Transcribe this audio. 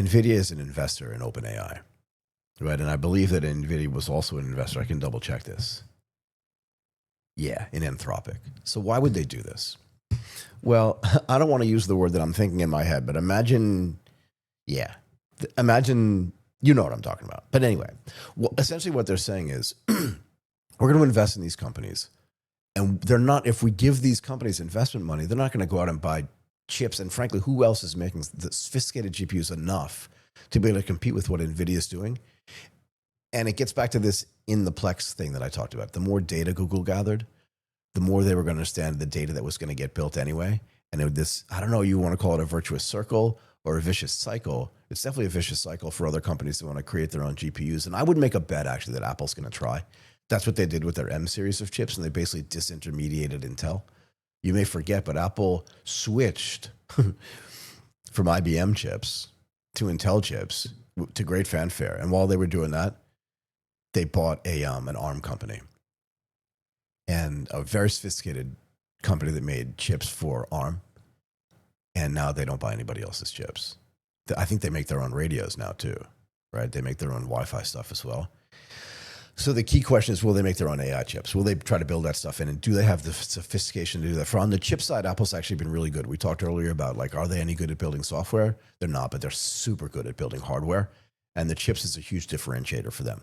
NVIDIA is an investor in OpenAI, right? And I believe that NVIDIA was also an investor. I can double check this. Yeah, in Anthropic. So why would they do this? Well, I don't want to use the word that I'm thinking in my head, but imagine, imagine, you know what I'm talking about. But anyway, well, essentially what they're saying is we're going to invest in these companies. And they're not, if we give these companies investment money, they're not going to go out and buy chips. And frankly, who else is making the sophisticated GPUs enough to be able to compete with what NVIDIA is doing? And it gets back to this in the Plex thing that I talked about. The more data Google gathered, the more they were going to understand the data that was going to get built anyway. And this, I don't know, you want to call it a virtuous circle or a vicious cycle. It's definitely a vicious cycle for other companies that want to create their own GPUs. And I would make a bet, actually, that Apple's going to try. That's what they did with their M series of chips, and they basically disintermediated Intel. You may forget, but Apple switched from IBM chips to Intel chips to great fanfare. And while they were doing that, they bought an ARM company, and a very sophisticated company that made chips for ARM. And now they don't buy anybody else's chips. I think they make their own radios now too, right? They make their own Wi-Fi stuff as well. So the key question is, will they make their own AI chips? Will they try to build that stuff in? And do they have the sophistication to do that? For on the chip side, Apple's actually been really good. We talked earlier about, like, are they any good at building software? They're not, but they're super good at building hardware. And the chips is a huge differentiator for them.